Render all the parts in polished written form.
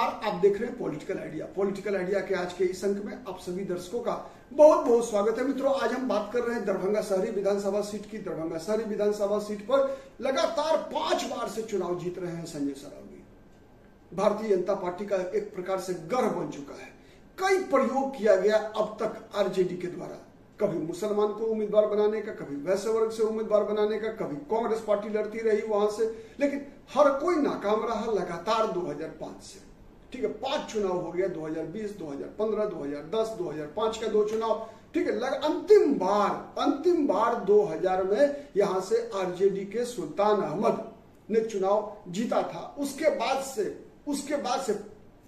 नमस्कार, आप देख रहे हैं पॉलिटिकल आइडिया। पॉलिटिकल आइडिया के आज के इस अंक में आप सभी दर्शकों का बहुत बहुत स्वागत है। मित्रों, आज हम बात कर रहे हैं दरभंगा शहरी विधानसभा सीट की। दरभंगा शहरी विधानसभा सीट पर लगातार 5 बार से चुनाव जीत रहे हैं संजय सरावगी। भारतीय जनता पार्टी का एक प्रकार से गर्व बन चुका है। कई प्रयोग किया गया अब तक आरजेडी के द्वारा, कभी मुसलमान को उम्मीदवार बनाने का, कभी वैश्य वर्ग से उम्मीदवार बनाने का, कभी कांग्रेस पार्टी लड़ती रही वहां से, लेकिन हर कोई नाकाम रहा लगातार 2005 से। ठीक है, 5 चुनाव हो गया, 2020, 2015, 2010, 2005 का 2 चुनाव। ठीक है, अंतिम बार 2000 में यहां से आरजेडी के सुल्तान अहमद ने चुनाव जीता था। उसके बाद से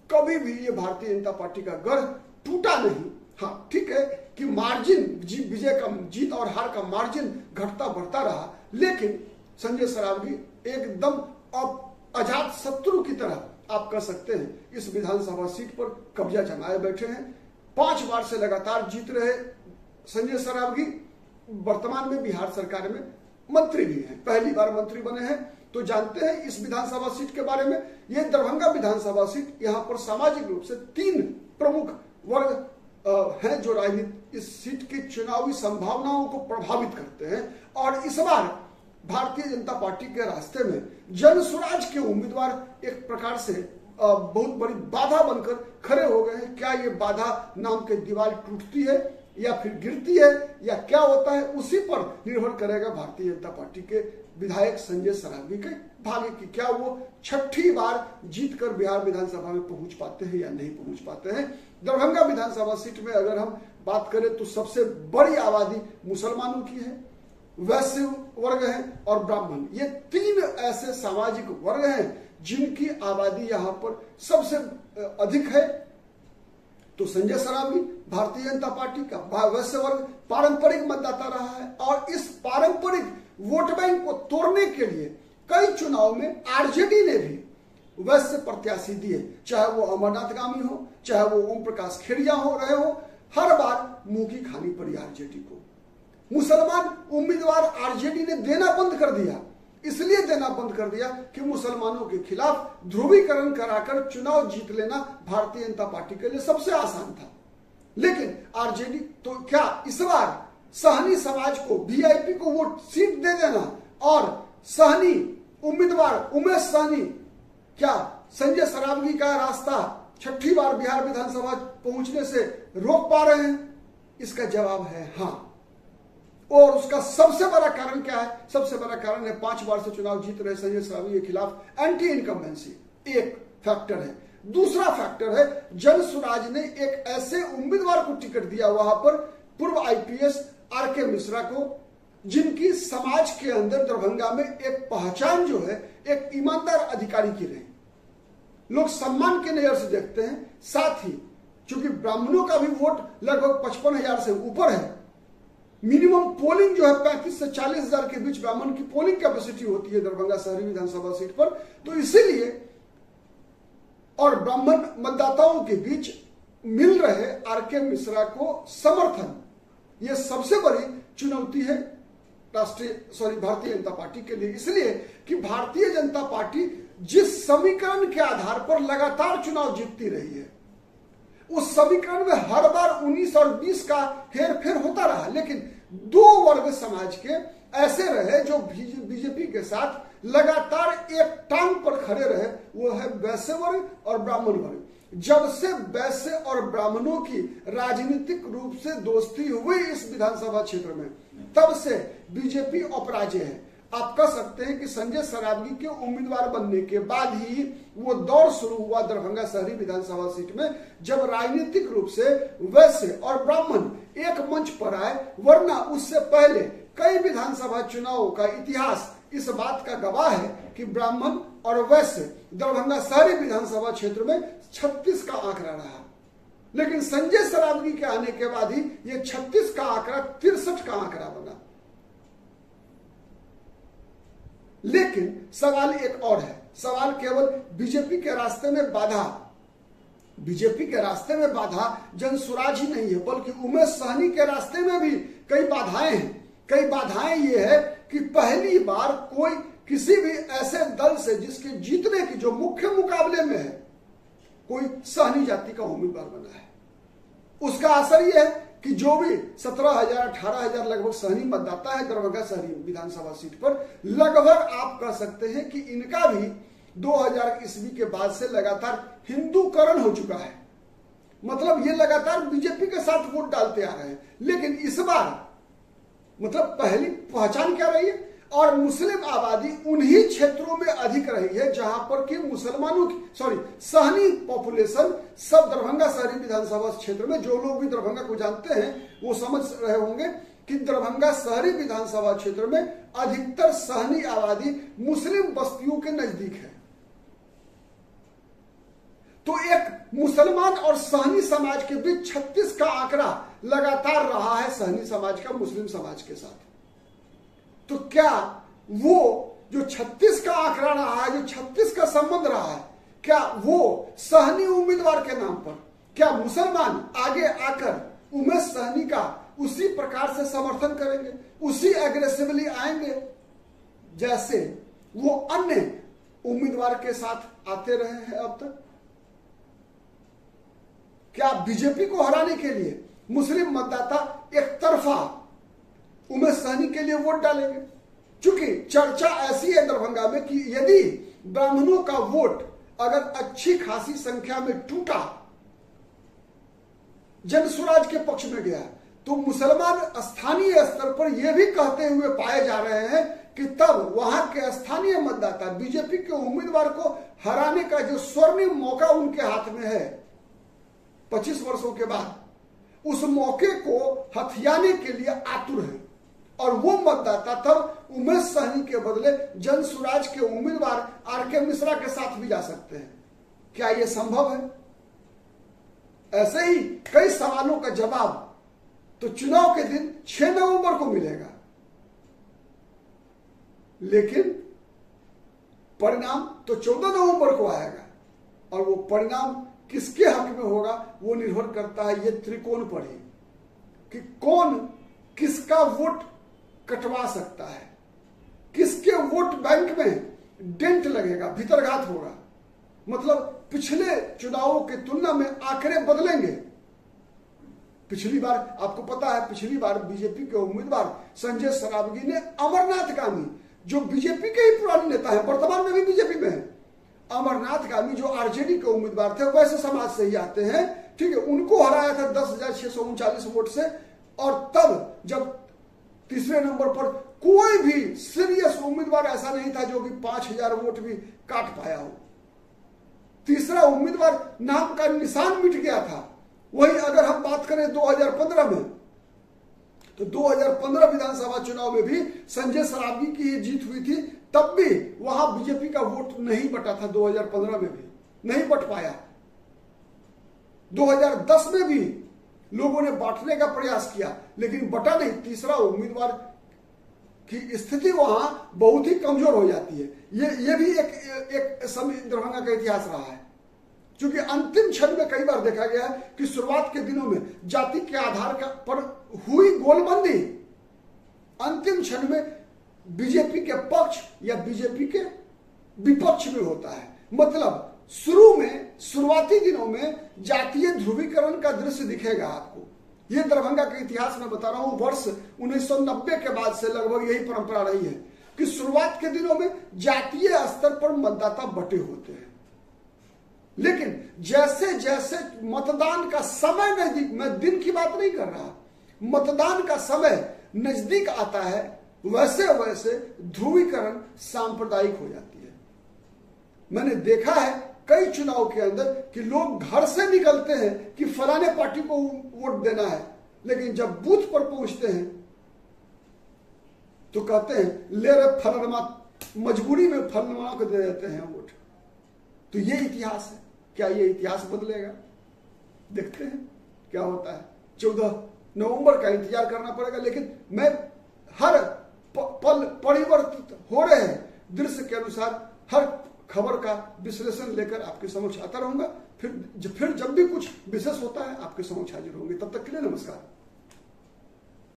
कभी भी ये भारतीय जनता पार्टी का गढ़ टूटा नहीं। हाँ, ठीक है कि मार्जिन विजय का, जीत और हार का मार्जिन घटता बढ़ता रहा, लेकिन संजय सरावगी एकदम अजात शत्रु की तरह आप कह सकते हैं इस विधानसभा सीट पर कब्जा जमाए बैठे हैं। 5 बार से लगातार जीत रहे संजय सरावगी वर्तमान में बिहार सरकार में मंत्री भी हैं, पहली बार मंत्री बने हैं। तो जानते हैं इस विधानसभा सीट के बारे में। यह दरभंगा विधानसभा सीट, यहां पर सामाजिक रूप से 3 प्रमुख वर्ग हैं जो राजनीति इस सीट की चुनावी संभावनाओं को प्रभावित करते हैं। और इस बार भारतीय जनता पार्टी के रास्ते में जनसुराज के उम्मीदवार एक प्रकार से बहुत बड़ी बाधा बनकर खड़े हो गए हैं। क्या ये बाधा नाम के दीवार टूटती है या फिर गिरती है या क्या होता है, उसी पर निर्भर करेगा भारतीय जनता पार्टी के विधायक संजय सरावगी के भाग्य की। क्या वो 6ठी बार जीतकर बिहार विधानसभा में पहुंच पाते हैं या नहीं पहुंच पाते हैं। दरभंगा विधानसभा सीट में अगर हम बात करें तो सबसे बड़ी आबादी मुसलमानों की है, वैश्य वर्ग है और ब्राह्मण। ये 3 ऐसे सामाजिक वर्ग हैं जिनकी आबादी यहां पर सबसे अधिक है। तो संजय सरावगी भारतीय जनता पार्टी का वैश्य वर्ग पारंपरिक मतदाता रहा है और इस पारंपरिक वोट बैंक को तोड़ने के लिए कई चुनाव में आरजेडी ने भी वैश्य प्रत्याशी दिए, चाहे वो अमरनाथ गामी हो, चाहे वो ओम प्रकाश खेड़िया हो रहे हो, हर बार मुंह की खानी पड़ी आरजेडी को। मुसलमान उम्मीदवार आरजेडी ने देना बंद कर दिया, इसलिए देना बंद कर दिया कि मुसलमानों के खिलाफ ध्रुवीकरण कराकर चुनाव जीत लेना भारतीय जनता पार्टी के लिए सबसे आसान था। लेकिन आरजेडी तो क्या इस बार सहनी समाज को, वीआईपी को वोट सीट दे देना और सहनी उम्मीदवार उमेश सहनी क्या संजय सरावगी का रास्ता 6ठी बार बिहार विधानसभा पहुंचने से रोक पा रहे हैं? इसका जवाब है हाँ। और उसका सबसे बड़ा कारण क्या है? सबसे बड़ा कारण है 5 बार से चुनाव जीत रहे संजय सरावगी के खिलाफ एंटी इनकम्बेंसी एक फैक्टर है। दूसरा फैक्टर है जनसुराज ने एक ऐसे उम्मीदवार को टिकट दिया वहां पर, पूर्व आईपीएस आरके मिश्रा को, जिनकी समाज के अंदर दरभंगा में एक पहचान जो है एक ईमानदार अधिकारी की रही, लोग सम्मान के नजर से देखते हैं। साथ ही चूंकि ब्राह्मणों का भी वोट लगभग 55,000 से ऊपर है, मिनिमम पोलिंग जो है 35 से 40,000 के बीच ब्राह्मण की पोलिंग कैपेसिटी होती है दरभंगा शहरी विधानसभा सीट पर, तो इसीलिए और ब्राह्मण मतदाताओं के बीच मिल रहे आरके मिश्रा को समर्थन, यह सबसे बड़ी चुनौती है भारतीय जनता पार्टी के लिए। इसलिए कि भारतीय जनता पार्टी जिस समीकरण के आधार पर लगातार चुनाव जीतती रही है, उस समीकरण में हर बार 19 और 20 का हेरफेर होता रहा, लेकिन 2 वर्ग समाज के ऐसे रहे जो बीजेपी के साथ लगातार एक टांग पर खड़े रहे, वो है वैश्य वर्ग और ब्राह्मण वर्ग। जब से वैश्य और ब्राह्मणों की राजनीतिक रूप से दोस्ती हुई इस विधानसभा क्षेत्र में, तब से बीजेपी अपराजय है। आप कह सकते हैं कि संजय सरावगी के उम्मीदवार बनने के बाद ही वो दौर शुरू हुआ दरभंगा शहरी विधानसभा सीट में, जब राजनीतिक रूप से वैश्य और ब्राह्मण एक मंच पर आए। वरना उससे पहले कई विधानसभा चुनावों का इतिहास इस बात का गवाह है कि ब्राह्मण और वैश्य दरभंगा शहरी विधानसभा क्षेत्र में 36 का आंकड़ा रहा, लेकिन संजय सरावगी के आने के बाद ही ये 36 का आंकड़ा 63 का आंकड़ा बना। लेकिन सवाल एक और है, सवाल केवल बीजेपी के रास्ते में बाधा, बीजेपी के रास्ते में बाधा जनसुराज ही नहीं है, बल्कि उमेश सहनी के रास्ते में भी कई बाधाएं हैं। कई बाधाएं ये है कि पहली बार कोई किसी भी ऐसे दल से जिसके जीतने की जो मुख्य मुकाबले में है, कोई सहनी जाति का उम्मीदवार बना है। उसका असर यह है कि जो भी 17,000 18,000 लगभग सहनी मतदाता है दरभंगा शहरी विधानसभा सीट पर, लगभग आप कह सकते हैं कि इनका भी 2000 ईस्वी के बाद से लगातार हिंदूकरण हो चुका है। मतलब ये लगातार बीजेपी के साथ वोट डालते आ रहे हैं। लेकिन इस बार मतलब पहली पहचान क्या रही है, और मुस्लिम आबादी उन्हीं क्षेत्रों में अधिक रही है जहां पर कि मुसलमानों की सहनी पॉपुलेशन सब दरभंगा शहरी विधानसभा क्षेत्र में, जो लोग भी दरभंगा को जानते हैं वो समझ रहे होंगे कि दरभंगा शहरी विधानसभा क्षेत्र में अधिकतर सहनी आबादी मुस्लिम बस्तियों के नजदीक है। तो एक मुसलमान और सहनी समाज के बीच 36 का आंकड़ा लगातार रहा है सहनी समाज का मुस्लिम समाज के साथ। तो क्या वो जो 36 का आंकड़ा रहा है, जो 36 का संबंध रहा है, क्या वो सहनी उम्मीदवार के नाम पर क्या मुसलमान आगे आकर उमेश सहनी का उसी प्रकार से समर्थन करेंगे, उसी एग्रेसिवली आएंगे जैसे वो अन्य उम्मीदवार के साथ आते रहे हैं अब तक? क्या बीजेपी को हराने के लिए मुस्लिम मतदाता एक तरफा उमेश सहनी के लिए वोट डालेंगे? क्योंकि चर्चा ऐसी है दरभंगा में कि यदि ब्राह्मणों का वोट अगर अच्छी खासी संख्या में टूटा, जनसुराज के पक्ष में गया, तो मुसलमान स्थानीय स्तर पर यह भी कहते हुए पाए जा रहे हैं कि तब वहां के स्थानीय मतदाता बीजेपी के उम्मीदवार को हराने का जो स्वर्णिम मौका उनके हाथ में है 25 वर्षों के बाद, उस मौके को हथियाने के लिए आतुर है। और वो मतदाता तब उमेश सहनी के बदले जनसुराज के उम्मीदवार आर.के. मिश्रा के साथ भी जा सकते हैं। क्या यह संभव है? ऐसे ही कई सवालों का जवाब तो चुनाव के दिन 6 नवंबर को मिलेगा, लेकिन परिणाम तो 14 नवंबर को आएगा। और वो परिणाम किसके हक में होगा वो निर्भर करता है ये त्रिकोण पर ही, कि कौन किसका वोट कटवा सकता है, किसके वोट बैंक में डेंट लगेगा, भीतरघात होगा। मतलब पिछले चुनावों की तुलना में आंकड़े बदलेंगे। पिछली बार आपको पता है, पिछली बार बीजेपी के उम्मीदवार संजय सरावगी ने अमरनाथ गामी, जो बीजेपी के ही पुराने नेता है, वर्तमान में भी बीजेपी में है, अमरनाथ गामी जो आरजेडी के उम्मीदवार थे, वैसे समाज से ही आते हैं, ठीक है, उनको हराया था 10,639 वोट से। और तब जब तीसरे नंबर पर कोई भी सीरियस उम्मीदवार ऐसा नहीं था जो कि 5,000 वोट भी काट पाया हो। तीसरा उम्मीदवार नाम का निशान मिट गया था। वही अगर हम बात करें 2015 में, तो 2015 विधानसभा चुनाव में भी संजय सरावगी की ही जीत हुई थी, तब भी वहां बीजेपी का वोट नहीं बटा था। 2015 में भी नहीं बट पाया। 2010 में भी लोगों ने बांटने का प्रयास किया, लेकिन बटा नहीं। तीसरा उम्मीदवार की स्थिति वहां बहुत ही कमजोर हो जाती है। ये भी एक समय दरभंगा का इतिहास रहा है, क्योंकि अंतिम क्षण में कई बार देखा गया है कि शुरुआत के दिनों में जाति के आधार पर हुई गोलबंदी अंतिम क्षण में बीजेपी के पक्ष या बीजेपी के विपक्ष में होता है। मतलब शुरुआती दिनों में जातीय ध्रुवीकरण का दृश्य दिखेगा आपको। यह दरभंगा के इतिहास में बता रहा हूं, वर्ष 1990 के बाद से लगभग यही परंपरा रही है कि शुरुआत के दिनों में जातीय स्तर पर मतदाता बटे होते हैं, लेकिन जैसे जैसे मतदान का समय नजदीक, मैं दिन की बात नहीं कर रहा, मतदान का समय नजदीक आता है, वैसे वैसे ध्रुवीकरण सांप्रदायिक हो जाती है। मैंने देखा है कई चुनाव के अंदर कि लोग घर से निकलते हैं कि फलाने पार्टी को वोट देना है, लेकिन जब बूथ पर पहुंचते हैं तो कहते हैं ले रहे फलनमा, मजबूरी में फलनमा को दे देते हैं वोट। तो ये इतिहास है। क्या ये इतिहास बदलेगा? देखते हैं क्या होता है। 14 नवंबर का इंतजार करना पड़ेगा, लेकिन मैं हर पल परिवर्तित हो रहे हैं दृश्य के अनुसार हर खबर का विश्लेषण लेकर आपके समक्ष आता रहूंगा। फिर जब भी कुछ विशेष होता है आपके समक्ष हाजिर होंगे। तब तक के लिए नमस्कार।